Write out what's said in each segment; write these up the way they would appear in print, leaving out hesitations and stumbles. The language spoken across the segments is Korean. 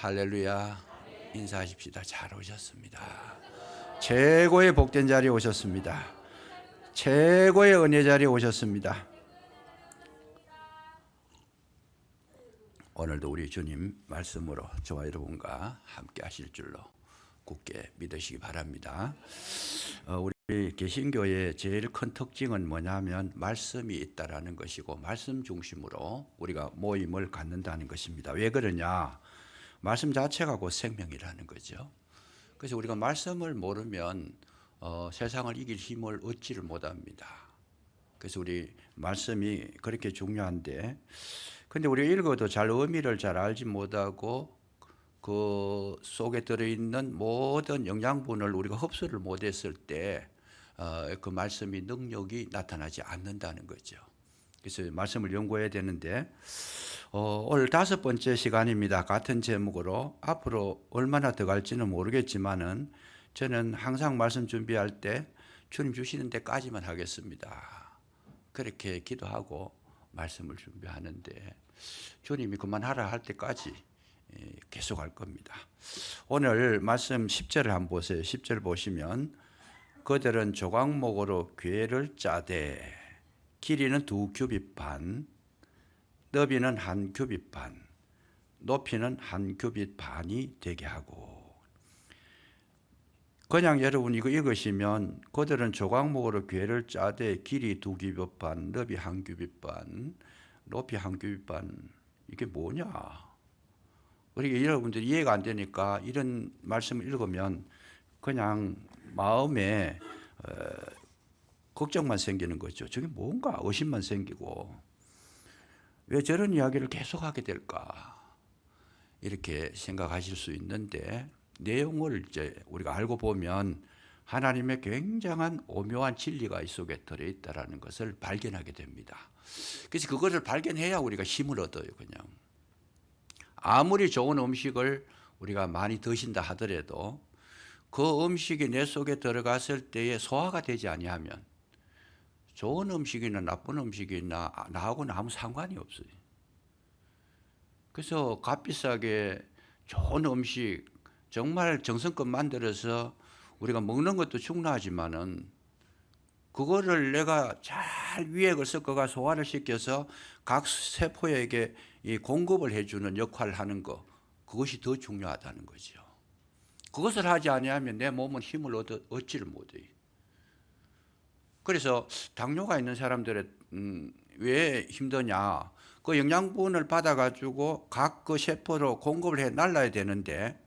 할렐루야. 인사하십시다. 잘 오셨습니다. 최고의 복된 자리에 오셨습니다. 최고의 은혜 자리에 오셨습니다. 오늘도 우리 주님 말씀으로 저와 여러분과 함께 하실 줄로 굳게 믿으시기 바랍니다. 우리 개신교의 제일 큰 특징은 뭐냐면 말씀이 있다라는 것이고 말씀 중심으로 우리가 모임을 갖는다는 것입니다. 왜 그러냐? 말씀 자체가 곧 생명이라는 거죠. 그래서 우리가 말씀을 모르면 세상을 이길 힘을 얻지를 못합니다. 그래서 우리 말씀이 그렇게 중요한데, 근데 우리가 읽어도 잘 의미를 잘 알지 못하고 그 속에 들어있는 모든 영양분을 우리가 흡수를 못했을 때 그 말씀이 능력이 나타나지 않는다는 거죠. 그래서 말씀을 연구해야 되는데 오늘 5번째 시간입니다. 같은 제목으로 앞으로 얼마나 더 갈지는 모르겠지만은 저는 항상 말씀 준비할 때 주님 주시는 데까지만 하겠습니다. 그렇게 기도하고 말씀을 준비하는데 주님이 그만하라 할 때까지 계속 할 겁니다. 오늘 말씀 10절을 한번 보세요. 10절 보시면 그들은 조각목으로 궤를 짜되 길이는 2규빗 반, 너비는 1규빗 반, 높이는 1규빗 반이 되게 하고. 그냥 여러분 이거 읽으시면 그들은 조각목으로 궤를 짜되 길이 2규빗 반, 너비 1규빗 반, 높이 1규빗 반, 이게 뭐냐? 그러니까 여러분들이 이해가 안 되니까 이런 말씀을 읽으면 그냥 마음에 걱정만 생기는 거죠. 저게 뭔가 의심만 생기고 왜 저런 이야기를 계속하게 될까 이렇게 생각하실 수 있는데, 내용을 이제 우리가 알고 보면 하나님의 굉장한 오묘한 진리가 이 속에 들어있다라는 것을 발견하게 됩니다. 그래서 그것을 발견해야 우리가 힘을 얻어요. 그냥 아무리 좋은 음식을 우리가 많이 드신다 하더라도 그 음식이 내 속에 들어갔을 때에 소화가 되지 아니하면 좋은 음식이나 나쁜 음식이나 나하고는 아무 상관이 없어요. 그래서 값비싸게 좋은 음식 정말 정성껏 만들어서 우리가 먹는 것도 중요하지만은 그거를 내가 잘 위액을 섞어가 소화를 시켜서 각 세포에게 이 공급을 해주는 역할을 하는 거, 그것이 더 중요하다는 거죠. 그것을 하지 아니하면 내 몸은 힘을 얻지를 못해요. 그래서 당뇨가 있는 사람들의 왜 힘드냐? 그 영양분을 받아가지고 각 그 세포로 공급을 해 날라야 되는데,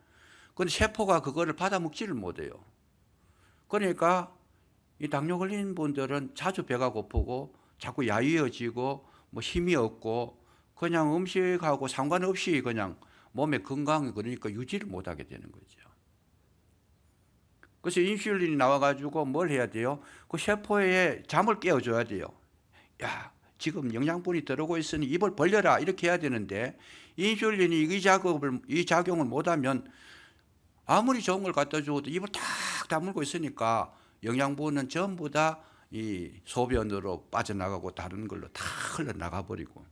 근데 세포가 그거를 받아 먹지를 못해요. 그러니까 이 당뇨 걸린 분들은 자주 배가 고프고 자꾸 야위어지고 뭐 힘이 없고 그냥 음식하고 상관없이 그냥 몸의 건강이 그러니까 유지를 못하게 되는 거죠. 그래서 인슐린이 나와가지고 뭘 해야 돼요? 그 세포에 잠을 깨워줘야 돼요. 야, 지금 영양분이 들어오고 있으니 입을 벌려라 이렇게 해야 되는데 인슐린이 이 작용을 못하면 아무리 좋은 걸 갖다 줘도 입을 탁 다물고 있으니까 영양분은 전부 다 이 소변으로 빠져나가고 다른 걸로 다 흘러나가 버리고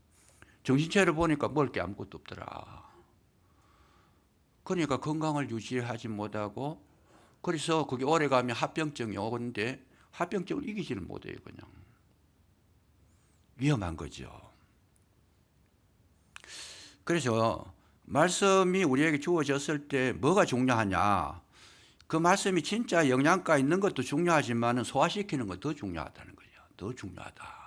정신차려 보니까 먹을 게 아무것도 없더라. 그러니까 건강을 유지하지 못하고, 그래서 그게 오래가면 합병증이 오는데 합병증을 이기지를 못해요. 그냥 위험한 거죠. 그래서 말씀이 우리에게 주어졌을 때 뭐가 중요하냐? 그 말씀이 진짜 영양가 있는 것도 중요하지만 소화시키는 건 더 중요하다는 거죠. 더 중요하다.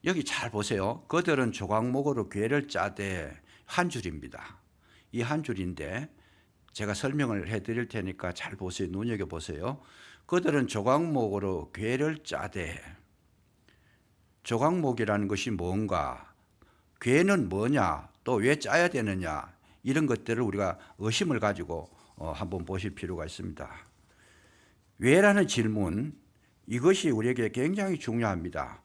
여기 잘 보세요. 그들은 조각목으로 궤를 짜되, 한 줄입니다. 이 한 줄인데 제가 설명을 해드릴 테니까 잘 보세요. 눈여겨보세요. 그들은 조각목으로 궤를 짜되, 조각목이라는 것이 뭔가, 궤는 뭐냐, 또 왜 짜야 되느냐, 이런 것들을 우리가 의심을 가지고 한번 보실 필요가 있습니다. 왜라는 질문, 이것이 우리에게 굉장히 중요합니다.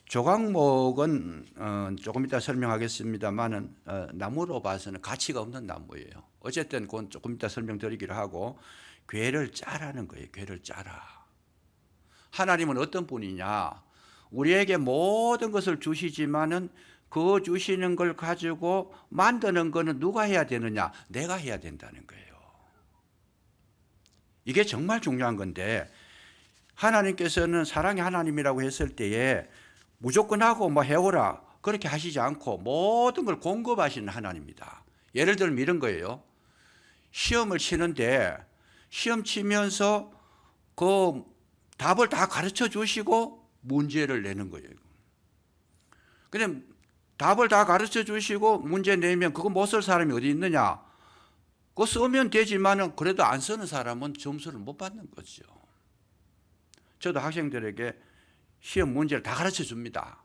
조각목은 조금 이따 설명하겠습니다만은 나무로 봐서는 가치가 없는 나무예요. 어쨌든 그건 조금 이따 설명드리기로 하고, 궤를 짜라는 거예요. 궤를 짜라. 하나님은 어떤 분이냐? 우리에게 모든 것을 주시지만은 그 주시는 걸 가지고 만드는 거는 누가 해야 되느냐? 내가 해야 된다는 거예요. 이게 정말 중요한 건데, 하나님께서는 사랑의 하나님이라고 했을 때에 무조건 하고 뭐 해오라 그렇게 하시지 않고 모든 걸 공급하시는 하나님입니다. 예를 들면 이런 거예요. 시험을 치는데 시험 치면서 그 답을 다 가르쳐 주시고 문제를 내는 거예요. 근데 답을 다 가르쳐 주시고 문제 내면 그거 못 쓸 사람이 어디 있느냐? 그거 쓰면 되지만은 그래도 안 쓰는 사람은 점수를 못 받는 거죠. 저도 학생들에게 시험 문제를 다 가르쳐 줍니다.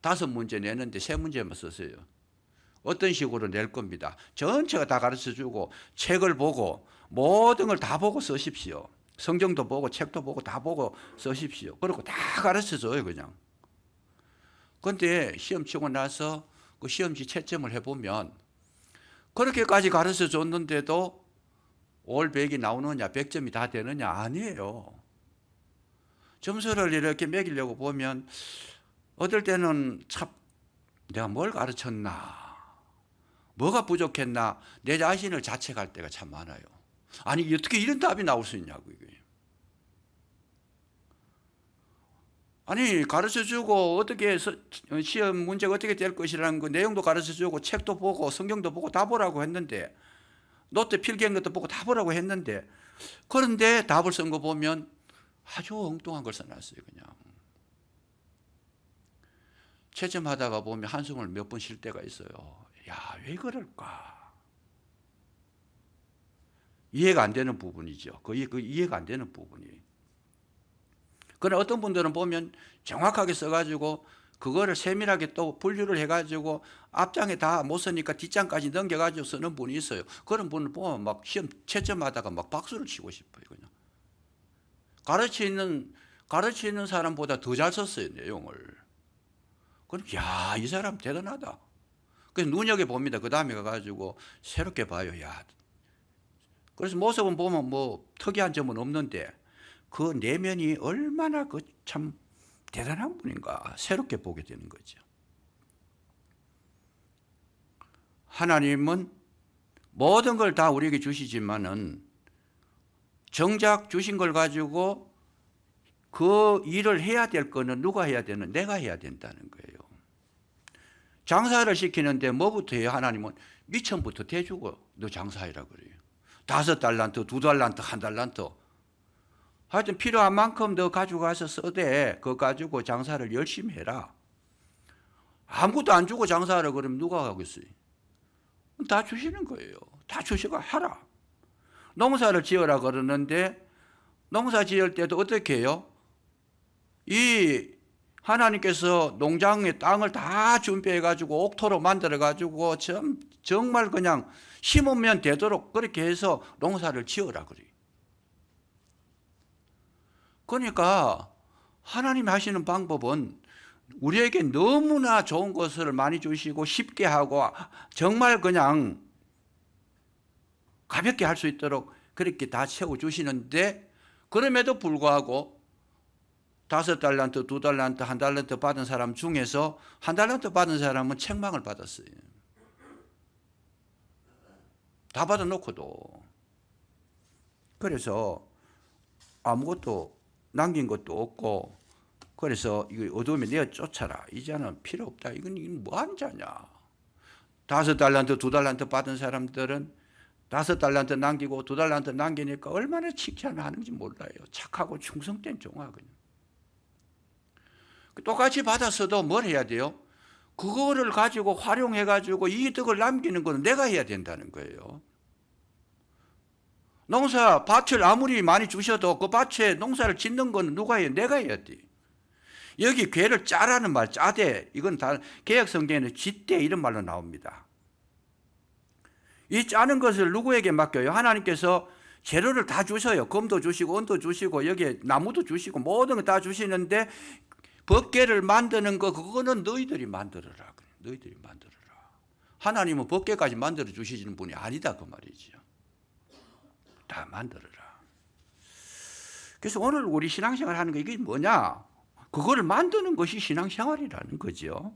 5문제 내는데 3문제만 썼어요. 어떤 식으로 낼 겁니다. 전체가 다 가르쳐 주고 책을 보고 모든 걸 다 보고 쓰십시오. 성경도 보고 책도 보고 다 보고 쓰십시오. 그리고 다 가르쳐 줘요, 그냥. 그런데 시험 치고 나서 그 시험지 채점을 해보면 그렇게까지 가르쳐 줬는데도 올 100이 나오느냐, 100점이 다 되느냐? 아니에요. 점수를 이렇게 매기려고 보면 어떨 때는 참 내가 뭘 가르쳤나, 뭐가 부족했나 내 자신을 자책할 때가 참 많아요. 아니 어떻게 이런 답이 나올 수 있냐고. 이게. 아니 가르쳐주고 어떻게 시험 문제가 어떻게 될 것이라는 그 내용도 가르쳐주고 책도 보고 성경도 보고 다 보라고 했는데 노트 필기한 것도 보고 다 보라고 했는데 그런데 답을 쓴 거 보면 아주 엉뚱한 걸 써놨어요. 그냥 채점하다가 보면 한숨을 몇 번 쉴 때가 있어요. 야, 왜 그럴까? 이해가 안 되는 부분이죠. 그 이해가 안 되는 부분이. 그러나 어떤 분들은 보면 정확하게 써가지고 그거를 세밀하게 또 분류를 해가지고 앞장에 다 못 쓰니까 뒷장까지 넘겨가지고 쓰는 분이 있어요. 그런 분을 보면 막 시험 채점하다가 막 박수를 치고 싶어요. 그냥. 가르치는 사람보다 더 잘 썼어요, 내용을. 그럼, 야, 이 사람 대단하다. 그래서 눈여겨봅니다. 그 다음에 가가지고 새롭게 봐요. 야. 그래서 모습은 보면 뭐 특이한 점은 없는데 그 내면이 얼마나 그 참 대단한 분인가 새롭게 보게 되는 거죠. 하나님은 모든 걸 다 우리에게 주시지만은 정작 주신 걸 가지고 그 일을 해야 될 거는 누가 해야 되는? 내가 해야 된다는 거예요. 장사를 시키는데 뭐부터 해요? 하나님은 미천부터 대주고 너 장사해라 그래요. 5달란트, 2달란트, 1달란트. 하여튼 필요한 만큼 너 가지고 가서 써대. 그거 가지고 장사를 열심히 해라. 아무것도 안 주고 장사하라 그러면 누가 하겠어요? 다 주시는 거예요. 다 주시고 하라. 농사를 지어라 그러는데 농사 지을 때도 어떻게 해요? 이 하나님께서 농장의 땅을 다 준비해가지고 옥토로 만들어가지고 정말 그냥 심으면 되도록 그렇게 해서 농사를 지어라 그래요. 그러니까 하나님 하시는 방법은 우리에게 너무나 좋은 것을 많이 주시고 쉽게 하고 정말 그냥 가볍게 할 수 있도록 그렇게 다 채워주시는데 그럼에도 불구하고 5달란트, 2달란트, 1달란트 받은 사람 중에서 1달란트 받은 사람은 책망을 받았어요. 다 받아놓고도. 그래서 아무것도 남긴 것도 없고 그래서 이거 어두움에 내어 쫓아라. 이제는 필요 없다. 이건 뭐 하는 자냐. 5달란트, 2달란트 받은 사람들은 5달란트 남기고 2달란트 남기니까 얼마나 칭찬하는지 몰라요. 착하고 충성된 종아거든요. 똑같이 받았어도 뭘 해야 돼요? 그거를 가지고 활용해가지고 이득을 남기는 건 내가 해야 된다는 거예요. 농사 밭을 아무리 많이 주셔도 그 밭에 농사를 짓는 건 누가 해요? 내가 해야 돼. 여기 괴를 짜라는 말, 짜대. 이건 다 개역 성경에는 짓대 이런 말로 나옵니다. 이 짜는 것을 누구에게 맡겨요? 하나님께서 재료를 다 주셔요. 금도 주시고 은도 주시고 여기에 나무도 주시고 모든 거 다 주시는데 법궤를 만드는 거 그거는 너희들이 만들어라. 너희들이 만들어라. 하나님은 법궤까지 만들어 주시는 분이 아니다 그 말이죠. 다 만들어라. 그래서 오늘 우리 신앙생활 하는 거 이게 뭐냐? 그거를 만드는 것이 신앙생활이라는 거죠.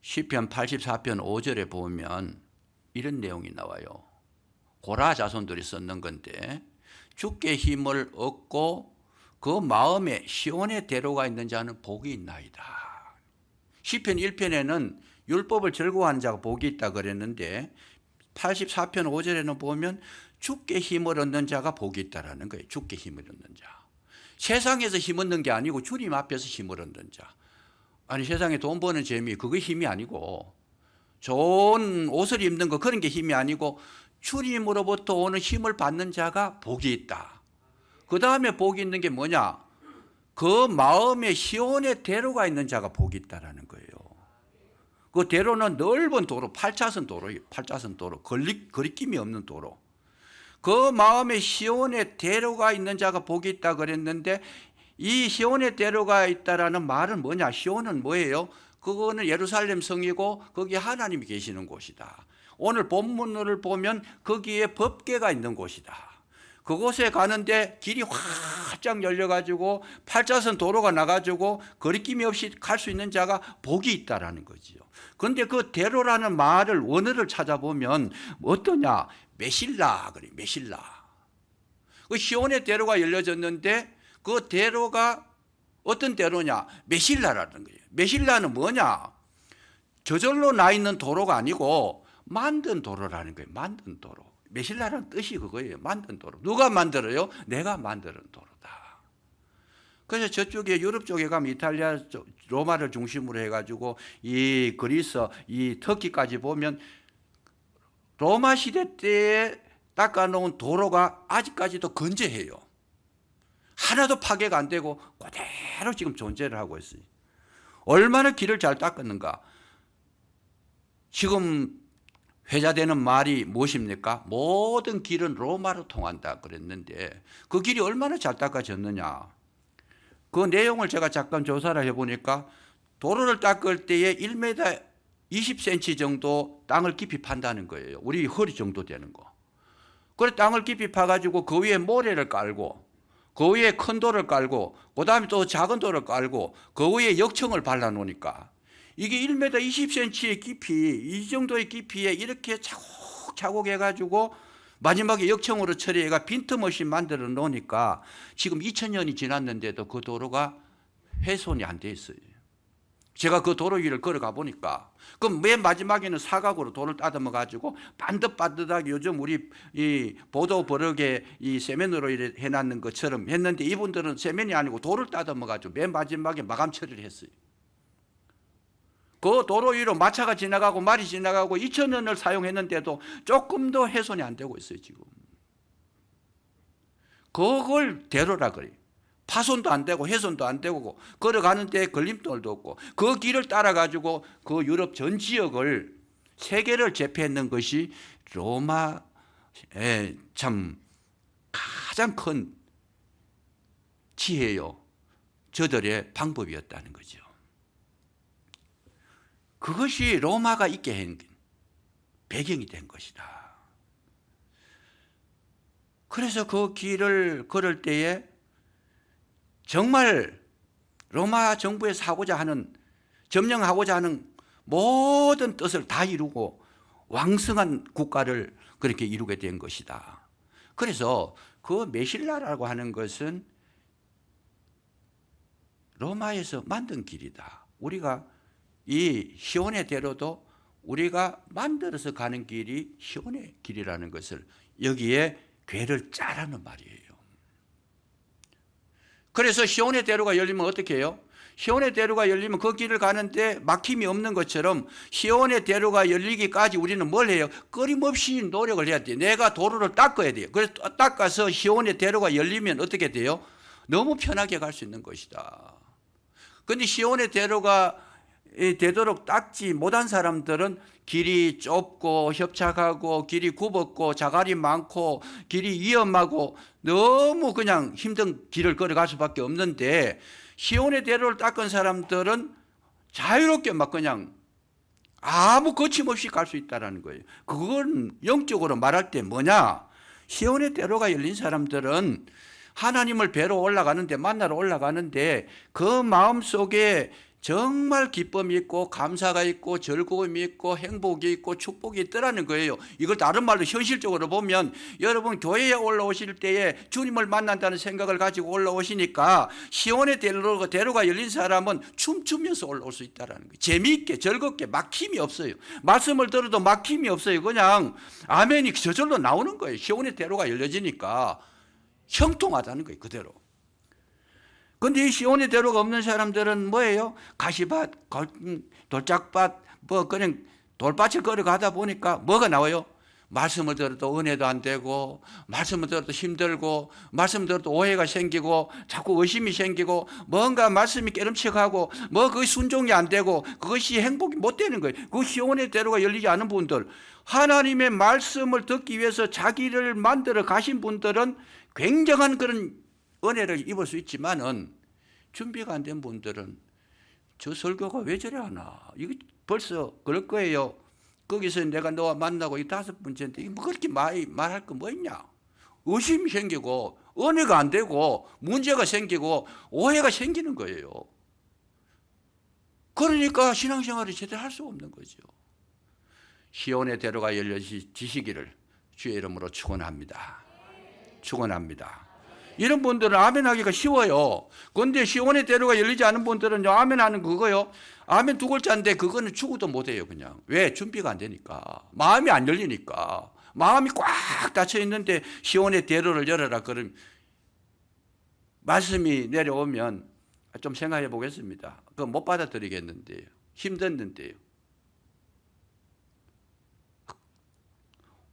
시편 84편 5절에 보면 이런 내용이 나와요. 고라 자손들이 썼는 건데 주께 힘을 얻고 그 마음에 시온의 대로가 있는 자는 복이 있나이다. 시편 1편에는 율법을 즐거워하는 자가 복이 있다 그랬는데 84편 5절에는 보면 주께 힘을 얻는 자가 복이 있다라는 거예요. 주께 힘을 얻는 자. 세상에서 힘 얻는 게 아니고 주님 앞에서 힘을 얻는 자. 아니 세상에 돈 버는 재미 그게 힘이 아니고 좋은 옷을 입는 거 그런 게 힘이 아니고 주님으로부터 오는 힘을 받는 자가 복이 있다. 그 다음에 복이 있는 게 뭐냐? 그 마음에 시온의 대로가 있는 자가 복이 있다라는 거예요. 그 대로는 넓은 도로, 8차선 도로예요. 8차선 도로, 거리낌이 없는 도로. 그 마음에 시온의 대로가 있는 자가 복이 있다 그랬는데 이 시온의 대로가 있다라는 말은 뭐냐? 시온은 뭐예요? 그거는 예루살렘 성이고 거기에 하나님이 계시는 곳이다. 오늘 본문을 보면 거기에 법궤가 있는 곳이다. 그곳에 가는데 길이 활짝 열려가지고 8차선 도로가 나가지고 거리낌이 없이 갈 수 있는 자가 복이 있다라는 거지요. 그런데 그 대로라는 말을 원어를 찾아보면 어떠냐? 메실라 그래. 메실라. 그 시온의 대로가 열려졌는데 그 대로가 어떤 대로냐? 메실라라는 거예요. 메실라는 뭐냐? 저절로 나 있는 도로가 아니고 만든 도로라는 거예요. 만든 도로. 메실라라는 뜻이 그거예요. 만든 도로. 누가 만들어요? 내가 만드는 도로다. 그래서 저쪽에 유럽 쪽에 가면 이탈리아 로마를 중심으로 해가지고 이 그리스, 이 터키까지 보면 로마 시대 때에 닦아놓은 도로가 아직까지도 건재해요. 하나도 파괴가 안 되고 그대로 지금 존재를 하고 있어요. 얼마나 길을 잘 닦았는가. 지금 회자되는 말이 무엇입니까? 모든 길은 로마로 통한다 그랬는데 그 길이 얼마나 잘 닦아졌느냐. 그 내용을 제가 잠깐 조사를 해보니까 도로를 닦을 때에 1m 20cm 정도 땅을 깊이 판다는 거예요. 우리 허리 정도 되는 거. 그래 땅을 깊이 파가지고 그 위에 모래를 깔고 그 위에 큰 돌을 깔고 그 다음에 또 작은 돌을 깔고 그 위에 역청을 발라놓으니까 이게 1m 20cm의 깊이, 이 정도의 깊이에 이렇게 차곡차곡 해가지고 마지막에 역청으로 처리해가 빈틈없이 만들어 놓으니까 지금 2000년이 지났는데도 그 도로가 훼손이 안 돼 있어요. 제가 그 도로 위를 걸어가 보니까 그럼 맨 마지막에는 사각으로 돌을 따듬어 가지고 반듯반듯하게 요즘 우리 이 보도 버럭에 이 세면으로 해놨는 것처럼 했는데 이분들은 세면이 아니고 돌을 따듬어 가지고 맨 마지막에 마감 처리를 했어요. 그 도로 위로 마차가 지나가고 말이 지나가고 2000년을 사용했는데도 조금도 훼손이 안 되고 있어요 지금. 그걸 대로라 그래요. 파손도 안 되고 훼손도 안 되고 걸어가는데 걸림돌도 없고 그 길을 따라 가지고 그 유럽 전 지역을 세계를 제패했는 것이 로마의 참 가장 큰 지혜요. 저들의 방법이었다는 거죠. 그것이 로마가 있게 한 배경이 된 것이다. 그래서 그 길을 걸을 때에 정말 로마 정부에서 하고자 하는, 점령하고자 하는 모든 뜻을 다 이루고 왕성한 국가를 그렇게 이루게 된 것이다. 그래서 그 메실라라고 하는 것은 로마에서 만든 길이다. 우리가 이 시온의 대로도 우리가 만들어서 가는 길이 시온의 길이라는 것을 여기에 궤를 짜라는 말이에요. 그래서 시온의 대로가 열리면 어떻게 해요? 시온의 대로가 열리면 그 길을 가는데 막힘이 없는 것처럼 시온의 대로가 열리기까지 우리는 뭘 해요? 끊임없이 노력을 해야 돼요. 내가 도로를 닦아야 돼요. 그래서 닦아서 시온의 대로가 열리면 어떻게 돼요? 너무 편하게 갈 수 있는 것이다. 그런데 시온의 대로가 되도록 닦지 못한 사람들은 길이 좁고 협착하고 길이 굽었고 자갈이 많고 길이 위험하고 너무 그냥 힘든 길을 걸어갈 수밖에 없는데 시온의 대로를 닦은 사람들은 자유롭게 막 그냥 아무 거침없이 갈 수 있다는 거예요. 그건 영적으로 말할 때 뭐냐? 시온의 대로가 열린 사람들은 하나님을 뵈러 올라가는데 만나러 올라가는데 그 마음속에 정말 기쁨이 있고 감사가 있고 즐거움이 있고 행복이 있고 축복이 있더라는 거예요. 이걸 다른 말로 현실적으로 보면 여러분 교회에 올라오실 때에 주님을 만난다는 생각을 가지고 올라오시니까 시온의 대로가 열린 사람은 춤추면서 올라올 수 있다는 거예요. 재미있게 즐겁게 막힘이 없어요. 말씀을 들어도 막힘이 없어요. 그냥 아멘이 저절로 나오는 거예요. 시온의 대로가 열려지니까 형통하다는 거예요. 그대로. 근데 이 시온의 대로가 없는 사람들은 뭐예요? 가시밭, 돌짝밭, 뭐 그냥 돌밭을 걸어가다 보니까 뭐가 나와요? 말씀을 들어도 은혜도 안 되고, 말씀을 들어도 힘들고, 말씀을 들어도 오해가 생기고, 자꾸 의심이 생기고, 뭔가 말씀이 깨름칙하고, 뭐 그게 순종이 안 되고, 그것이 행복이 못 되는 거예요. 그 시온의 대로가 열리지 않은 분들, 하나님의 말씀을 듣기 위해서 자기를 만들어 가신 분들은 굉장한 그런 은혜를 입을 수 있지만은 준비가 안 된 분들은 저 설교가 왜 저래 하나? 이거 벌써 그럴 거예요. 거기서 내가 너와 만나고 이 5번째인데 뭐 그렇게 말할 거 뭐 있냐? 의심이 생기고 은혜가 안 되고 문제가 생기고 오해가 생기는 거예요. 그러니까 신앙생활을 제대로 할 수가 없는 거죠. 시온의 대로가 열려지시기를 주의 이름으로 축원합니다. 축원합니다. 이런 분들은 아멘하기가 쉬워요. 그런데 시온의 대로가 열리지 않은 분들은 아멘하는 그거요. 아멘 2글자인데 그거는 죽어도 못해요. 그냥. 왜? 준비가 안 되니까. 마음이 안 열리니까. 마음이 꽉 닫혀 있는데 시온의 대로를 열어라. 그럼 말씀이 내려오면 좀 생각해 보겠습니다. 그거 못 받아들이겠는데요. 힘든데요.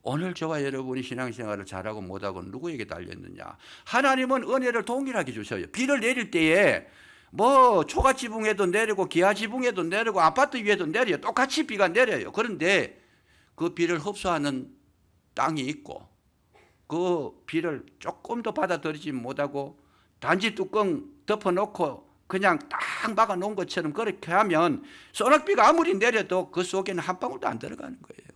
오늘 저와 여러분이 신앙생활을 잘하고 못하고 누구에게 달렸느냐? 하나님은 은혜를 동일하게 주셔요. 비를 내릴 때에 뭐 초가지붕에도 내리고 기아지붕에도 내리고 아파트 위에도 내려요. 똑같이 비가 내려요. 그런데 그 비를 흡수하는 땅이 있고 그 비를 조금 더 받아들이지 못하고 단지 뚜껑 덮어놓고 그냥 딱 막아놓은 것처럼 그렇게 하면 소낙비가 아무리 내려도 그 속에는 한 방울도 안 들어가는 거예요.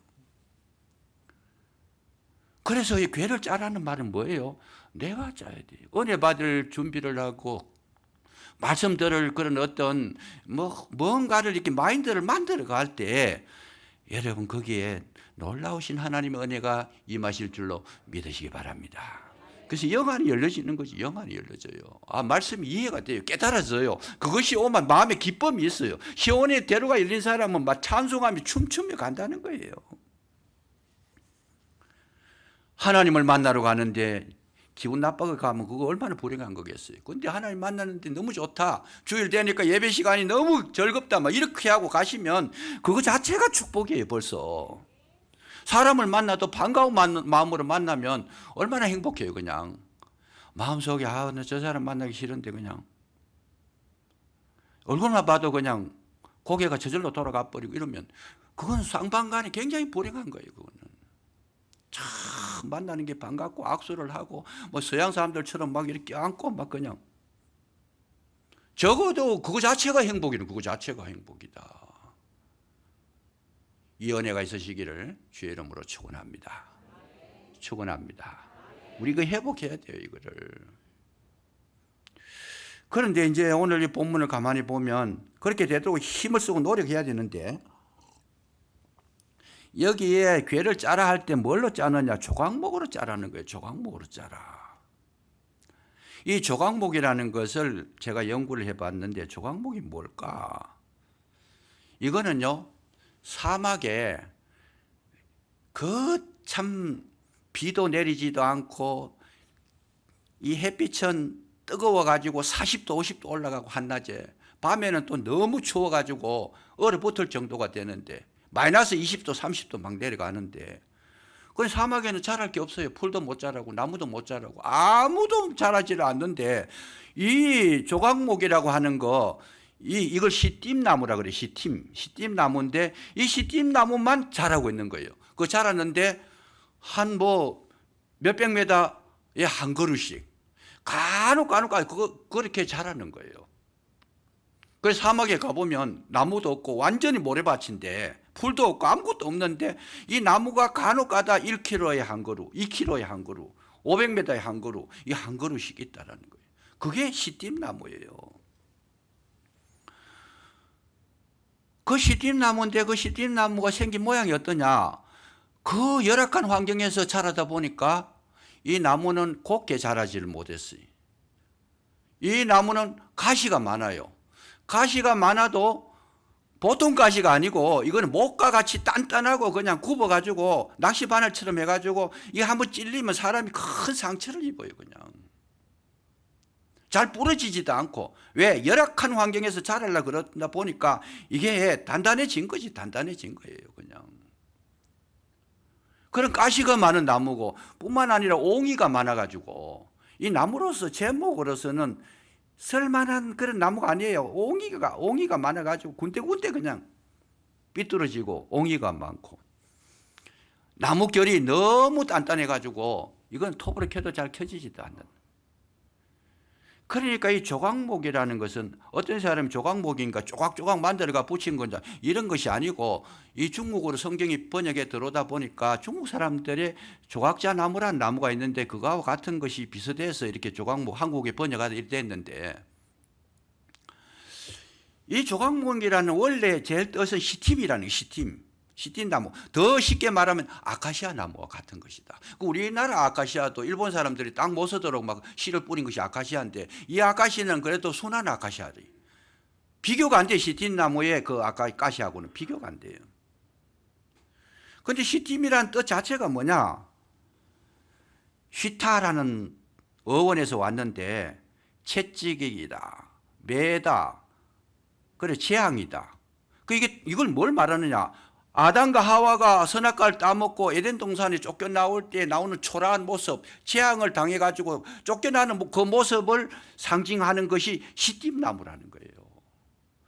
그래서 이 괴를 짜라는 말은 뭐예요? 내가 짜야 돼요. 은혜 받을 준비를 하고 말씀 들을 그런 어떤 뭔가를 이렇게 마인드를 만들어 갈 때 여러분 거기에 놀라우신 하나님의 은혜가 임하실 줄로 믿으시기 바랍니다. 그래서 영안이 열려지는 거지. 영안이 열려져요. 말씀이 이해가 돼요. 깨달아져요. 그것이 오면 마음에 기쁨이 있어요. 시온의 대로가 열린 사람은 막 찬송하며 춤추며 간다는 거예요. 하나님을 만나러 가는데 기분 나빠가 가면 그거 얼마나 불행한 거겠어요. 근데 하나님 만나는데 너무 좋다. 주일 되니까 예배 시간이 너무 즐겁다. 막 이렇게 하고 가시면 그거 자체가 축복이에요. 벌써. 사람을 만나도 반가운 마음으로 만나면 얼마나 행복해요. 그냥. 마음속에 나 저 사람 만나기 싫은데 그냥. 얼굴만 봐도 그냥 고개가 저절로 돌아가 버리고 이러면 그건 쌍방간에 굉장히 불행한 거예요. 그거는. 참 만나는 게 반갑고 악수를 하고 뭐 서양 사람들처럼 막 이렇게 안고 막 그냥 적어도 그거 자체가 행복이는 그거 자체가 행복이다. 이 은혜가 있으시기를 주의 이름으로 축원합니다. 축원합니다. 우리 그 회복해야 돼요, 이거를. 그런데 이제 오늘 이 본문을 가만히 보면 그렇게 되도록 힘을 쓰고 노력해야 되는데 여기에 괴를 짜라 할 때 뭘로 짜느냐? 조각목으로 짜라는 거예요. 조각목으로 짜라. 이 조각목이라는 것을 제가 연구를 해봤는데 조각목이 뭘까? 이거는요, 사막에 참 비도 내리지도 않고 이 햇빛은 뜨거워가지고 40도 50도 올라가고 한낮에 밤에는 또 너무 추워가지고 얼어붙을 정도가 되는데 마이너스 20도 30도 막 내려가는데 그 사막에는 자랄 게 없어요. 풀도 못 자라고 나무도 못 자라고 아무도 자라지를 않는데 이 조각목이라고 하는 거 이걸 시띠나무라 그래. 시띠나무인데 이 시띠나무만 자라고 있는 거예요. 그 자랐는데 한 몇백 미터에 한 그루씩 간혹 그렇게 자라는 거예요. 그래서 사막에 가보면 나무도 없고 완전히 모래밭인데 풀도 없고 아무것도 없는데 이 나무가 간혹 가다 1km에 한 그루, 2km에 한 그루, 500m에 한 그루, 이 한 그루씩 있다라는 거예요. 그게 시띠나무예요. 그 시띠나무인데 그 시띠나무가 생긴 모양이 어떠냐? 그 열악한 환경에서 자라다 보니까 이 나무는 곱게 자라지를 못했어요. 이 나무는 가시가 많아요. 가시가 많아도 보통 가시가 아니고 이거는 목과 같이 단단하고 그냥 굽어가지고 낚시바늘처럼 해가지고 이게 한번 찔리면 사람이 큰 상처를 입어요. 그냥 잘 부러지지도 않고. 왜? 열악한 환경에서 자라려 그러다 보니까 이게 단단해진 거지. 단단해진 거예요. 그냥 그런 가시가 많은 나무고, 뿐만 아니라 옹이가 많아가지고 이 나무로서 제목으로서는 쓸만한 그런 나무가 아니에요. 옹이가 많아가지고 군데군데 그냥 삐뚤어지고 옹이가 많고, 나무 결이 너무 단단해가지고 이건 톱으로 켜도 잘 켜지지도 않는. 그러니까 이 조각목이라는 것은 어떤 사람이 조각목인가 조각조각 만들어가 붙인 건지 이런 것이 아니고, 이 중국어로 성경이 번역에 들어오다 보니까 중국 사람들의 조각자 나무라는 나무가 있는데 그거와 같은 것이 비슷해서 이렇게 조각목 한국에 번역하다 이렇게 됐는데, 이 조각목이라는 원래 제일 뜻은 시팀이라는 시팀나무, 더 쉽게 말하면 아카시아 나무와 같은 것이다. 우리나라 아카시아도 일본 사람들이 땅 못 쓰도록 막 씨를 뿌린 것이 아카시아인데, 이 아카시아는 그래도 순한 아카시아리. 비교가 안 돼. 시팀나무의 그 아카시아하고는 비교가 안 돼요. 그런데 시팀이라는 뜻 자체가 뭐냐? 쉬타라는 어원에서 왔는데 채찍이다, 매다, 그래 재앙이다. 이걸 뭘 말하느냐? 아담과 하와가 선악과를 따먹고 에덴 동산에 쫓겨나올 때 나오는 초라한 모습, 재앙을 당해가지고 쫓겨나는 그 모습을 상징하는 것이 시띠나무라는 거예요.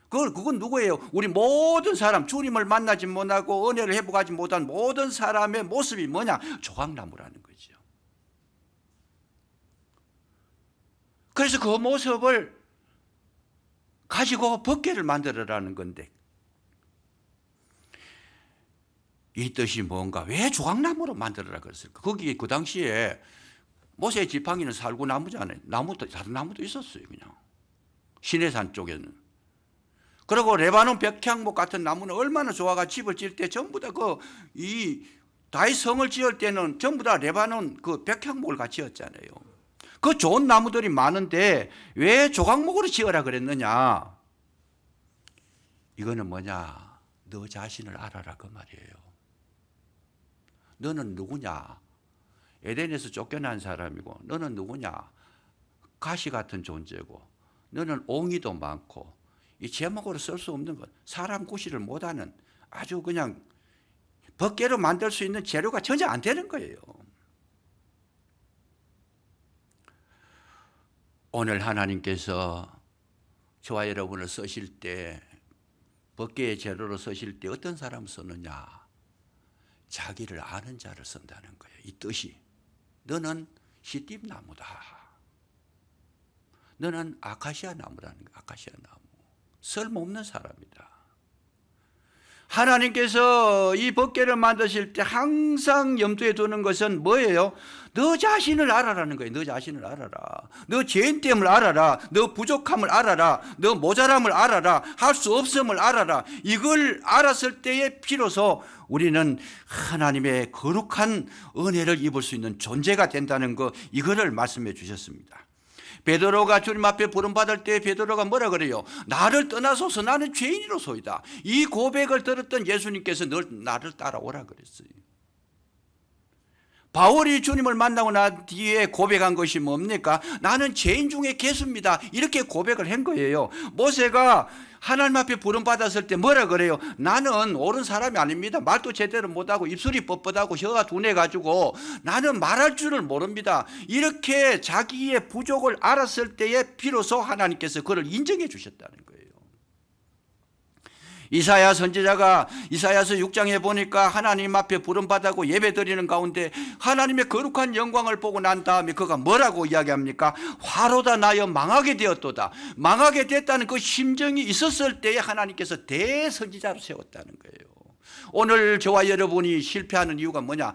그건 누구예요? 우리 모든 사람, 주님을 만나지 못하고 은혜를 회복하지 못한 모든 사람의 모습이 뭐냐? 조각나무라는 거죠. 그래서 그 모습을 가지고 법궤를 만들어라는 건데, 이 뜻이 뭔가? 왜 조각나무로 만들어라 그랬을까? 거기 그 당시에 모세 지팡이는 살구나무잖아요. 다른 나무도 있었어요. 그냥 시내산 쪽에는. 그리고 레바논 백향목 같은 나무는 얼마나 좋아가 집을 지을 때 전부 다 다윗 성을 지을 때는 전부 다 레바논 그 백향목을 같이 지었잖아요. 그 좋은 나무들이 많은데 왜 조각목으로 지어라 그랬느냐? 이거는 뭐냐? 너 자신을 알아라 그 말이에요. 너는 누구냐? 에덴에서 쫓겨난 사람이고, 너는 누구냐? 가시 같은 존재고, 너는 옹이도 많고, 이 제목으로 쓸 수 없는 것, 사람 구실을 못하는 아주 그냥 법궤로 만들 수 있는 재료가 전혀 안 되는 거예요. 오늘 하나님께서 저와 여러분을 쓰실 때, 법궤의 재료로 쓰실 때 어떤 사람을 쓰느냐? 자기를 아는 자를 쓴다는 거예요. 이 뜻이. 너는 시띠나무다. 너는 아카시아 나무라는 거야. 아카시아 나무. 쓸모없는 사람이다. 하나님께서 이 법궤를 만드실 때 항상 염두에 두는 것은 뭐예요? 너 자신을 알아라는 거예요. 너 자신을 알아라. 너 죄인됨을 알아라. 너 부족함을 알아라. 너 모자람을 알아라. 할 수 없음을 알아라. 이걸 알았을 때에 비로소 우리는 하나님의 거룩한 은혜를 입을 수 있는 존재가 된다는 거, 이거를 말씀해 주셨습니다. 베드로가 주님 앞에 부름받을 때 베드로가 뭐라 그래요? 나를 떠나소서, 나는 죄인이로소이다. 이 고백을 들었던 예수님께서 나를 따라오라 그랬어요. 바울이 주님을 만나고 난 뒤에 고백한 것이 뭡니까? 나는 죄인 중에 괴수입니다. 이렇게 고백을 한 거예요. 모세가 하나님 앞에 부름받았을 때 뭐라 그래요? 나는 옳은 사람이 아닙니다. 말도 제대로 못하고 입술이 뻣뻣하고 혀가 둔해가지고 나는 말할 줄을 모릅니다. 이렇게 자기의 부족을 알았을 때에 비로소 하나님께서 그를 인정해 주셨다는 거예요. 이사야 선지자가 이사야서 6장에 보니까 하나님 앞에 부름받았고 예배드리는 가운데 하나님의 거룩한 영광을 보고 난 다음에 그가 뭐라고 이야기합니까? 화로다 나여 망하게 되었도다. 망하게 됐다는 그 심정이 있었을 때에 하나님께서 대선지자로 세웠다는 거예요. 오늘 저와 여러분이 실패하는 이유가 뭐냐?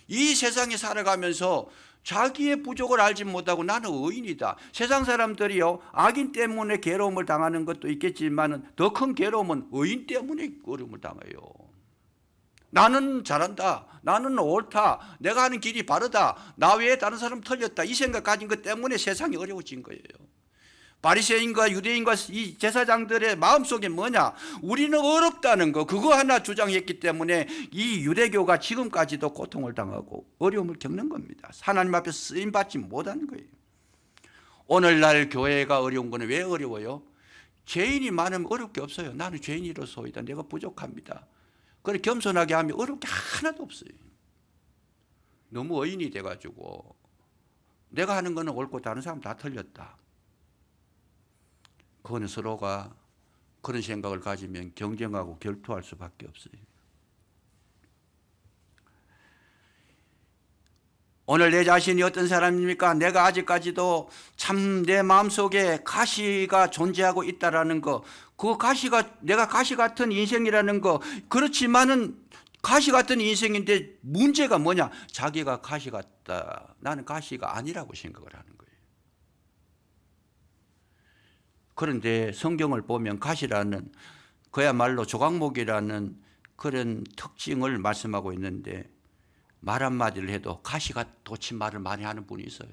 이 세상에 살아가면서 자기의 부족을 알지 못하고 나는 의인이다. 세상 사람들이요, 악인 때문에 괴로움을 당하는 것도 있겠지만 더 큰 괴로움은 의인 때문에 어려움을 당해요. 나는 잘한다, 나는 옳다, 내가 하는 길이 바르다, 나 외에 다른 사람 틀렸다, 이 생각 가진 것 때문에 세상이 어려워진 거예요. 바리새인과 유대인과 이 제사장들의 마음속에 뭐냐? 우리는 어렵다는 거, 그거 하나 주장했기 때문에 이 유대교가 지금까지도 고통을 당하고 어려움을 겪는 겁니다. 하나님 앞에 쓰임받지 못하는 거예요. 오늘날 교회가 어려운 거는 왜 어려워요? 죄인이 많으면 어려울 게 없어요. 나는 죄인이로소이다, 내가 부족합니다. 그래 겸손하게 하면 어려울 게 하나도 없어요. 너무 의인이 돼가지고 내가 하는 거는 옳고 다른 사람 다 틀렸다. 그거는 서로가 그런 생각을 가지면 경쟁하고 결투할 수밖에 없어요. 오늘 내 자신이 어떤 사람입니까? 내가 아직까지도 참 내 마음속에 가시가 존재하고 있다라는 거, 그 가시가 내가 가시 같은 인생이라는 거, 그렇지만은 가시 같은 인생인데 문제가 뭐냐? 자기가 가시 같다, 나는 가시가 아니라고 생각을 하는 거예요. 그런데 성경을 보면 가시라는, 그야말로 조각목이라는 그런 특징을 말씀하고 있는데, 말 한마디를 해도 가시가 돋친 말을 많이 하는 분이 있어요.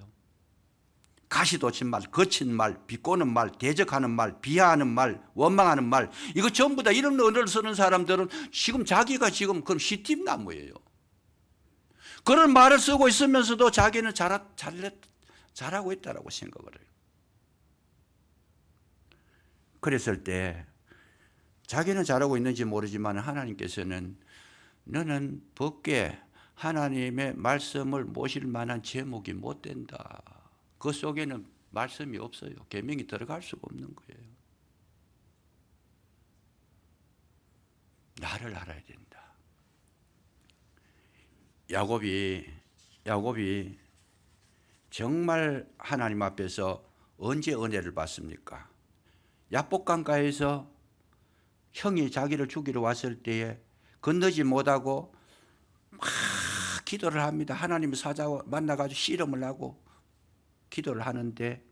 가시 돋친 말, 거친 말, 비꼬는 말, 대적하는 말, 비하하는 말, 원망하는 말, 이거 전부 다 이런 언어를 쓰는 사람들은 지금 자기가 지금 그런 시팀나무예요. 그런 말을 쓰고 있으면서도 자기는 잘하고 있다라고 생각을 해요. 그랬을 때 자기는 잘하고 있는지 모르지만 하나님께서는 너는 법궤 하나님의 말씀을 모실 만한 제목이 못 된다. 그 속에는 말씀이 없어요. 계명이 들어갈 수가 없는 거예요. 나를 알아야 된다. 야곱이 정말 하나님 앞에서 언제 은혜를 받습니까? 야복강가에서 형이 자기를 죽이러 왔을 때에 건너지 못하고 막 기도를 합니다. 하나님의 사자와 만나가지고 씨름을 하고 기도를 하는데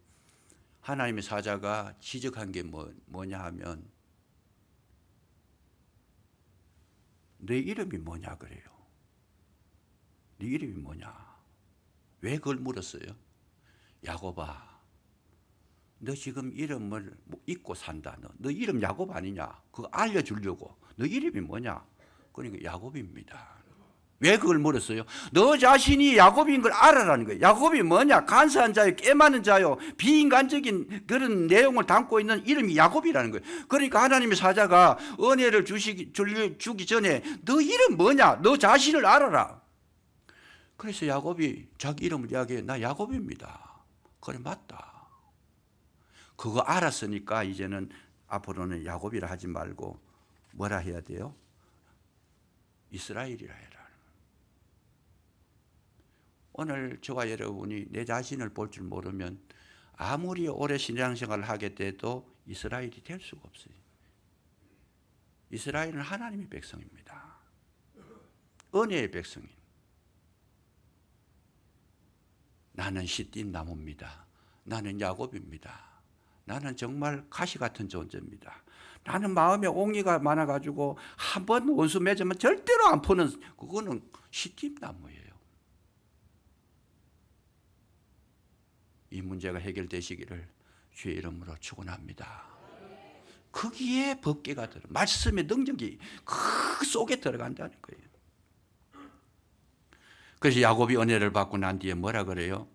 하나님의 사자가 지적한 게 뭐냐 하면 내 이름이 뭐냐 그래요. 네 이름이 뭐냐? 왜 그걸 물었어요? 야곱아, 너 지금 이름을 잊고 산다. 너 이름 야곱 아니냐? 그거 알려주려고. 너 이름이 뭐냐? 그러니까 야곱입니다. 왜 그걸 물었어요? 너 자신이 야곱인 걸 알아라는 거예요. 야곱이 뭐냐? 간사한 자요, 깨많은 자요, 비인간적인 그런 내용을 담고 있는 이름이 야곱이라는 거예요. 그러니까 하나님의 사자가 은혜를 주기 전에 너 이름 뭐냐? 너 자신을 알아라. 그래서 야곱이 자기 이름을 이야기해. 나 야곱입니다. 그래, 맞다. 그거 알았으니까 이제는 앞으로는 야곱이라 하지 말고 뭐라 해야 돼요? 이스라엘이라 해라. 오늘 저와 여러분이 내 자신을 볼 줄 모르면 아무리 오래 신앙생활을 하게 돼도 이스라엘이 될 수가 없어요. 이스라엘은 하나님의 백성입니다. 은혜의 백성인. 나는 시띠 나무입니다. 나는 야곱입니다. 나는 정말 가시 같은 존재입니다. 나는 마음에 옹이가 많아가지고 한번 원수 맺으면 절대로 안 푸는, 그거는 시띠 나무예요. 이 문제가 해결되시기를 주의 이름으로 축원합니다. 거기에 법궤가 말씀의 능력이 그 속에 들어간다는 거예요. 그래서 야곱이 은혜를 받고 난 뒤에 뭐라 그래요?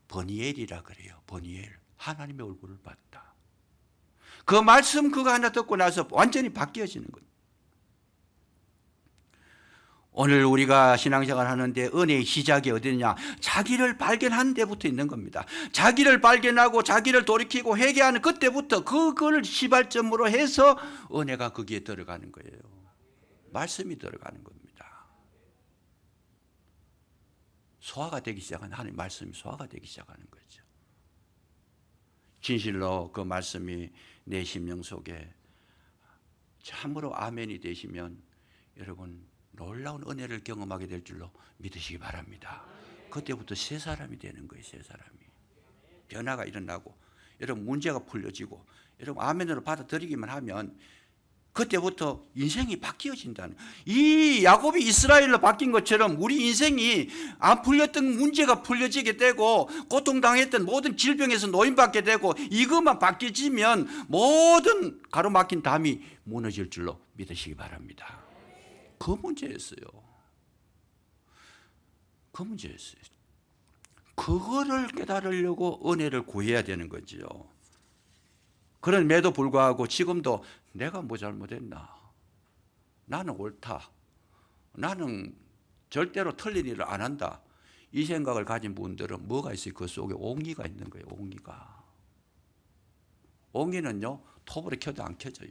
버니엘이라 그래요. 버니엘, 하나님의 얼굴을 봤다. 그 말씀 그거 하나 듣고 나서 완전히 바뀌어지는 거예요. 오늘 우리가 신앙생활 하는데 은혜의 시작이 어디냐? 자기를 발견하는 데부터 있는 겁니다. 자기를 발견하고 자기를 돌이키고 회개하는 그때부터 그걸 시발점으로 해서 은혜가 거기에 들어가는 거예요. 말씀이 들어가는 겁니다. 소화가 되기 시작한 하나님 말씀이 소화가 되기 시작하는 거죠. 진실로 그 말씀이 내 심령 속에 참으로 아멘이 되시면 여러분 놀라운 은혜를 경험하게 될 줄로 믿으시기 바랍니다. 그때부터 새 사람이 되는 거예요. 새 사람이. 변화가 일어나고 여러분 문제가 풀려지고 여러분 아멘으로 받아들이기만 하면 그때부터 인생이 바뀌어진다는, 이 야곱이 이스라엘로 바뀐 것처럼 우리 인생이 안 풀렸던 문제가 풀려지게 되고 고통당했던 모든 질병에서 노인받게 되고 이것만 바뀌어지면 모든 가로막힌 담이 무너질 줄로 믿으시기 바랍니다. 그 문제였어요. 그 문제였어요. 그거를 깨달으려고 은혜를 구해야 되는 거지요. 그럼에도 불구하고 지금도 내가 뭐 잘못했나? 나는 옳다. 나는 절대로 틀린 일을 안 한다. 이 생각을 가진 분들은 뭐가 있어요? 그 속에 옹기가 있는 거예요. 옹기가. 옹기는요, 톱으로 켜도 안 켜져요.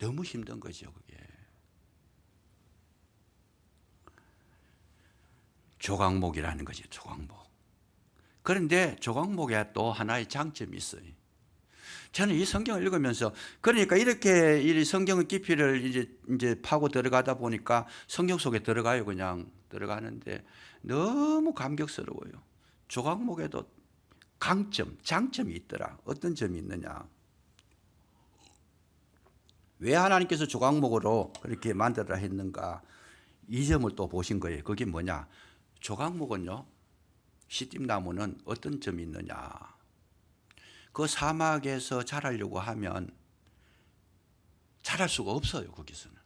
너무 힘든 거죠, 그게. 조각목이라는 거죠, 조각목. 그런데 조각목에 또 하나의 장점이 있어요. 저는 이 성경을 읽으면서, 그러니까 이렇게 이 성경의 깊이를 이제 파고 들어가다 보니까 성경 속에 들어가요. 그냥 들어가는데 너무 감격스러워요. 조각목에도 강점, 장점이 있더라. 어떤 점이 있느냐? 왜 하나님께서 조각목으로 그렇게 만들어라 했는가? 이 점을 또 보신 거예요. 그게 뭐냐? 조각목은요, 시띠나무는 어떤 점이 있느냐? 그 사막에서 자라려고 하면 자랄 수가 없어요. 거기서는.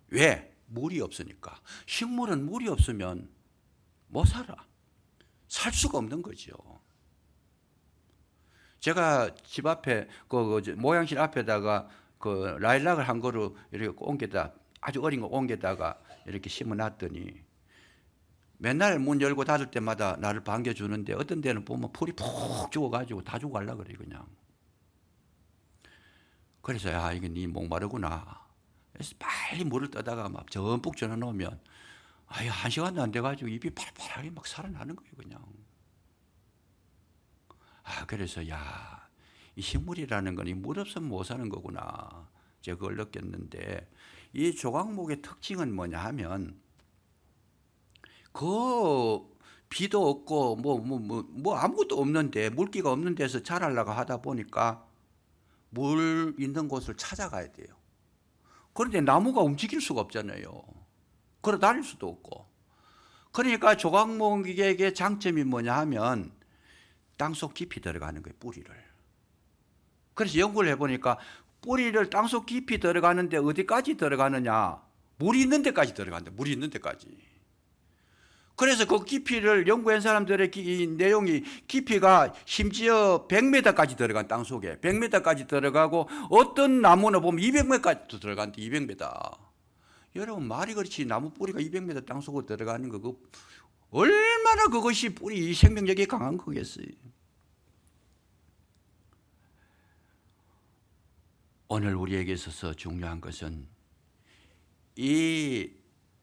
왜? 물이 없으니까. 식물은 물이 없으면 못 살아. 살 수가 없는 거죠. 제가 집 앞에 모양실 앞에다가 그 라일락을 한 그루 이렇게 옮겨다, 아주 어린 거 옮겨다가 이렇게 심어놨더니 맨날 문 열고 닫을 때마다 나를 반겨주는데 어떤 데는 보면 풀이 푹 죽어가지고 다 죽어가려고 그래 그냥. 그래서 야, 이게 네 목마르구나. 그래서 빨리 물을 떠다가 막 전북 전어놓으면 아유, 1시간도 안 돼가지고 입이 팔팔하게 막 살아나는 거예요 그냥. 그래서 야, 이 식물이라는 건 이 물 없으면 못 사는 거구나. 제가 그걸 느꼈는데, 이 조각목의 특징은 뭐냐 하면 그 비도 없고 뭐 아무것도 없는데, 물기가 없는 데서 자라려고 하다 보니까 물 있는 곳을 찾아가야 돼요. 그런데 나무가 움직일 수가 없잖아요. 걸어 다닐 수도 없고. 그러니까 조각목에게 장점이 뭐냐 하면 땅속 깊이 들어가는 거예요. 뿌리를. 그래서 연구를 해보니까 뿌리를 땅속 깊이 들어가는데 어디까지 들어가느냐? 물이 있는 데까지 들어간다. 물이 있는 데까지. 그래서 그 깊이를 연구한 사람들의 내용이, 깊이가 심지어 100m까지 들어간 땅속에 100m까지 들어가고 어떤 나무는 보면 200m까지도 들어간대. 200m. 여러분 말이 그렇지 나무 뿌리가 200m 땅속으로 들어가는 거, 얼마나 그것이 뿌리 생명력이 강한 거겠어요. 오늘 우리에게 있어서 중요한 것은 이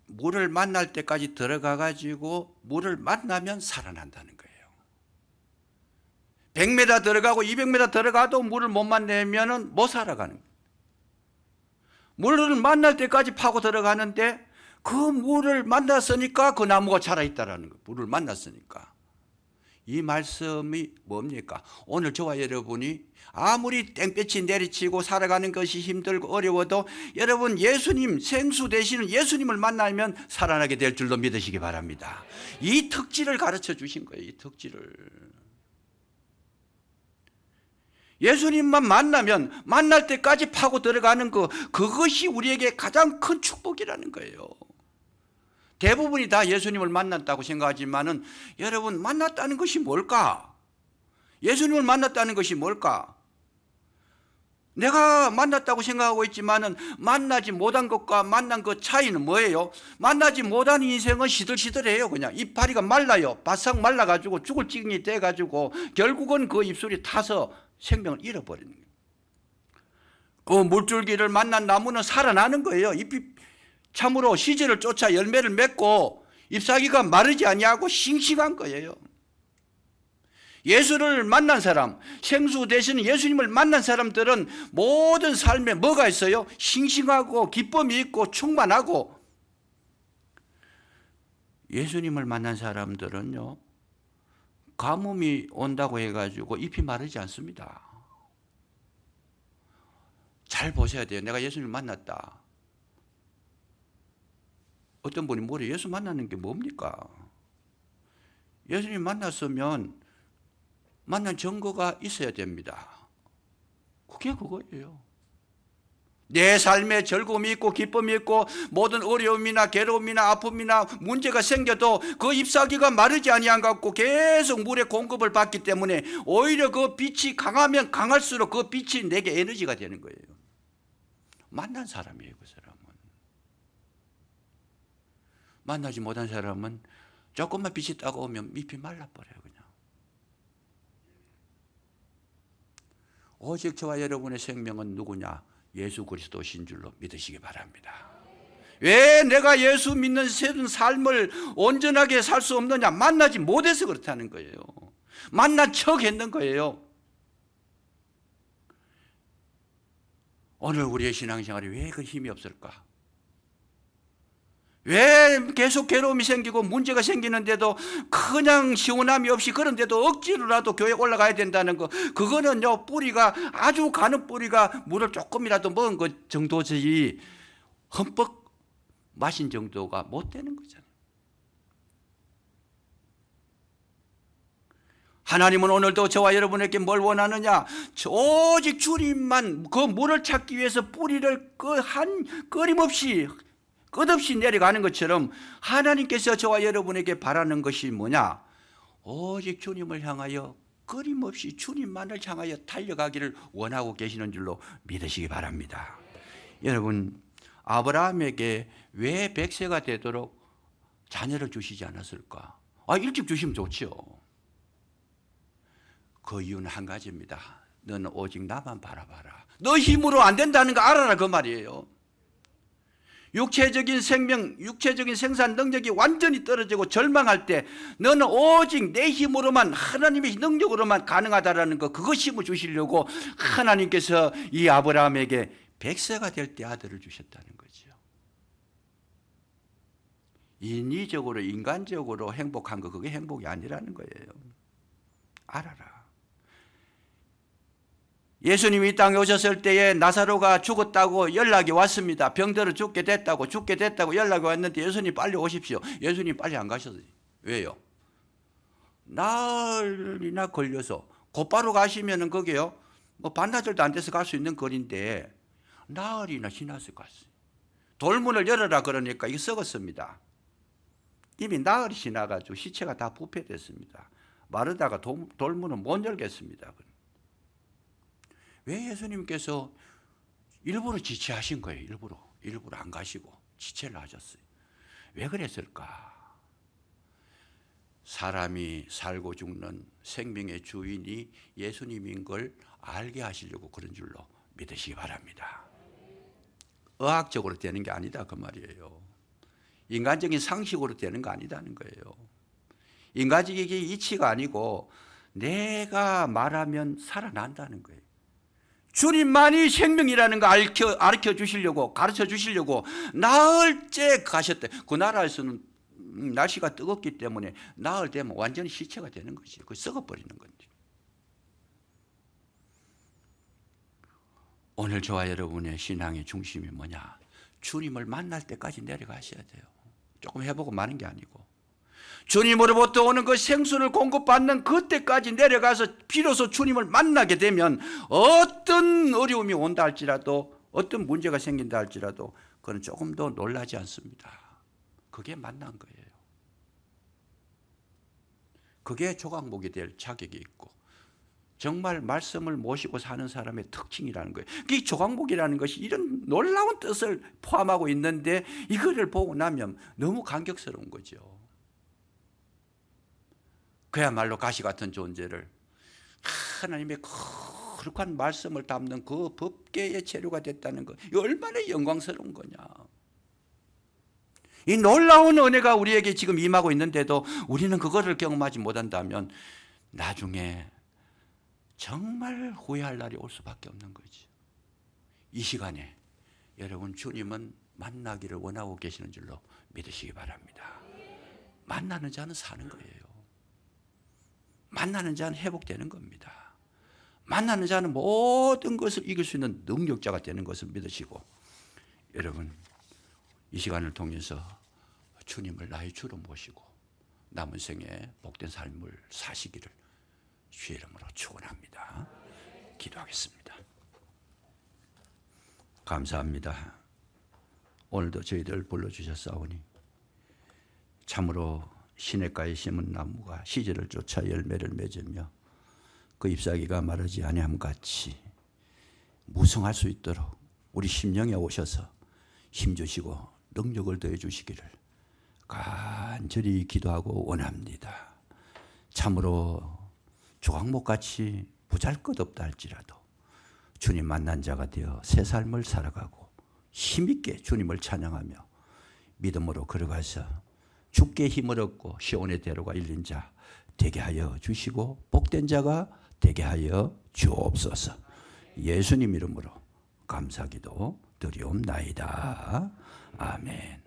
물을 만날 때까지 들어가 가지고 물을 만나면 살아난다는 거예요. 100m 들어가고 200m 들어가도 물을 못 만나면 못 살아가는 거예요. 물을 만날 때까지 파고 들어가는데 그 물을 만났으니까 그 나무가 자라있다라는 거예요. 물을 만났으니까. 이 말씀이 뭡니까? 오늘 저와 여러분이 아무리 땡볕이 내리치고 살아가는 것이 힘들고 어려워도 여러분 예수님, 생수 되시는 예수님을 만나면 살아나게 될 줄로 믿으시기 바랍니다. 이 특질을 가르쳐 주신 거예요. 이 특질을. 예수님만 만나면 만날 때까지 파고 들어가는 그것이 우리에게 가장 큰 축복이라는 거예요. 대부분이 다 예수님을 만났다고 생각하지만은 여러분 만났다는 것이 뭘까? 예수님을 만났다는 것이 뭘까? 내가 만났다고 생각하고 있지만은 만나지 못한 것과 만난 것 차이는 뭐예요? 만나지 못한 인생은 시들시들해요. 그냥 이파리가 말라요. 바싹 말라가지고 죽을 지경이 돼가지고 결국은 그 입술이 타서 생명을 잃어버리는 거예요. 그 물줄기를 만난 나무는 살아나는 거예요. 잎이 참으로 시절을 쫓아 열매를 맺고 잎사귀가 마르지 아니하고 싱싱한 거예요. 예수를 만난 사람, 생수 되시는 예수님을 만난 사람들은 모든 삶에 뭐가 있어요? 싱싱하고 기쁨이 있고 충만하고 예수님을 만난 사람들은요, 가뭄이 온다고 해가지고 잎이 마르지 않습니다. 잘 보셔야 돼요. 내가 예수님 만났다. 어떤 분이 뭐래? 예수 만나는 게 뭡니까? 예수님 만났으면 만난 증거가 있어야 됩니다. 그게 그거예요. 내 삶에 즐거움이 있고 기쁨이 있고 모든 어려움이나 괴로움이나 아픔이나 문제가 생겨도 그 잎사귀가 마르지 아니한 것 같고 계속 물의 공급을 받기 때문에 오히려 그 빛이 강하면 강할수록 그 빛이 내게 에너지가 되는 거예요. 만난 사람이에요, 그 사람은. 만나지 못한 사람은 조금만 빛이 따가우면 잎이 말라버려요, 그냥. 오직 저와 여러분의 생명은 누구냐? 예수 그리스도신 줄로 믿으시기 바랍니다. 왜 내가 예수 믿는 삶을 온전하게 살 수 없느냐? 만나지 못해서 그렇다는 거예요. 만난 척 했는 거예요. 오늘 우리의 신앙생활이 왜 그 힘이 없을까? 왜 계속 괴로움이 생기고 문제가 생기는데도 그냥 시원함이 없이 그런데도 억지로라도 교회 올라가야 된다는 거, 그거는요, 뿌리가 아주 가는 뿌리가 물을 조금이라도 먹은 것 정도지 흠뻑 마신 정도가 못 되는 거잖아요. 하나님은 오늘도 저와 여러분에게 뭘 원하느냐? 오직 주님만 그 물을 찾기 위해서 뿌리를 끊임없이 끝없이 내려가는 것처럼 하나님께서 저와 여러분에게 바라는 것이 뭐냐? 오직 주님을 향하여 끊임없이 주님만을 향하여 달려가기를 원하고 계시는 줄로 믿으시기 바랍니다. 여러분, 아브라함에게 왜 100세가 되도록 자녀를 주시지 않았을까? 일찍 주시면 좋죠. 그 이유는 한 가지입니다. 너는 오직 나만 바라봐라. 너 힘으로 안 된다는 거 알아라, 그 말이에요. 육체적인 생명, 육체적인 생산 능력이 완전히 떨어지고 절망할 때 너는 오직 내 힘으로만, 하나님의 능력으로만 가능하다라는 거, 그것 힘을 주시려고 하나님께서 이 아브라함에게 100세가 될 때 아들을 주셨다는 거죠. 인위적으로, 인간적으로 행복한 거, 그게 행복이 아니라는 거예요. 알아라. 예수님이 이 땅에 오셨을 때에 나사로가 죽었다고 연락이 왔습니다. 병들어 죽게 됐다고 연락이 왔는데 예수님 빨리 오십시오. 예수님 빨리 안 가셨어요. 왜요? 나흘이나 걸려서 곧바로 가시면은 거기요, 뭐 반나절도 안 돼서 갈 수 있는 거리인데 나흘이나 지나서 갔어요. 돌문을 열어라 그러니까 이게 썩었습니다. 이미 나흘이 지나가지고 시체가 다 부패됐습니다. 마르다가 돌문을 못 열겠습니다. 왜 예수님께서 일부러 지체하신 거예요? 일부러 안 가시고 지체를 하셨어요. 왜 그랬을까? 사람이 살고 죽는 생명의 주인이 예수님인 걸 알게 하시려고 그런 줄로 믿으시기 바랍니다. 의학적으로 되는 게 아니다, 그 말이에요. 인간적인 상식으로 되는 거 아니다는 거예요. 인간적인 이치가 아니고 내가 말하면 살아난다는 거예요. 주님만이 생명이라는 거 가르쳐 주시려고, 가르쳐 주시려고 나흘째 가셨대. 그 나라에서는 날씨가 뜨겁기 때문에 나흘 되면 완전히 시체가 되는 거지. 그 썩어버리는 건데. 오늘 저와 여러분의 신앙의 중심이 뭐냐? 주님을 만날 때까지 내려가셔야 돼요. 조금 해보고 마는 게 아니고. 주님으로부터 오는 그 생수를 공급받는 그때까지 내려가서 비로소 주님을 만나게 되면 어떤 어려움이 온다 할지라도, 어떤 문제가 생긴다 할지라도 그건 조금 더 놀라지 않습니다. 그게 만난 거예요. 그게 조각목이 될 자격이 있고 정말 말씀을 모시고 사는 사람의 특징이라는 거예요. 이 조각목이라는 것이 이런 놀라운 뜻을 포함하고 있는데 이거를 보고 나면 너무 감격스러운 거죠. 그야말로 가시 같은 존재를 하나님의 거룩한 말씀을 담는 그 법궤의 재료가 됐다는 것, 이 얼마나 영광스러운 거냐. 이 놀라운 은혜가 우리에게 지금 임하고 있는데도 우리는 그거를 경험하지 못한다면 나중에 정말 후회할 날이 올 수밖에 없는 거죠. 이 시간에 여러분 주님은 만나기를 원하고 계시는 줄로 믿으시기 바랍니다. 만나는 자는 사는 거예요. 만나는 자는 회복되는 겁니다. 만나는 자는 모든 것을 이길 수 있는 능력자가 되는 것을 믿으시고, 여러분 이 시간을 통해서 주님을 나의 주로 모시고 남은 생에 복된 삶을 사시기를 주의 이름으로 축원합니다. 기도하겠습니다. 감사합니다. 오늘도 저희들 불러주셨사오니 참으로 시냇가에 심은 나무가 시절을 쫓아 열매를 맺으며 그 잎사귀가 마르지 아니함 같이 무성할 수 있도록 우리 심령에 오셔서 힘주시고 능력을 더해 주시기를 간절히 기도하고 원합니다. 참으로 조각목같이 보잘것없다 할지라도 주님 만난 자가 되어 새 삶을 살아가고 힘있게 주님을 찬양하며 믿음으로 걸어가서 주께 힘을 얻고 시온의 대로가 열린 자 되게 하여 주시고 복된 자가 되게 하여 주옵소서. 예수님 이름으로 감사기도 드리옵나이다. 아멘.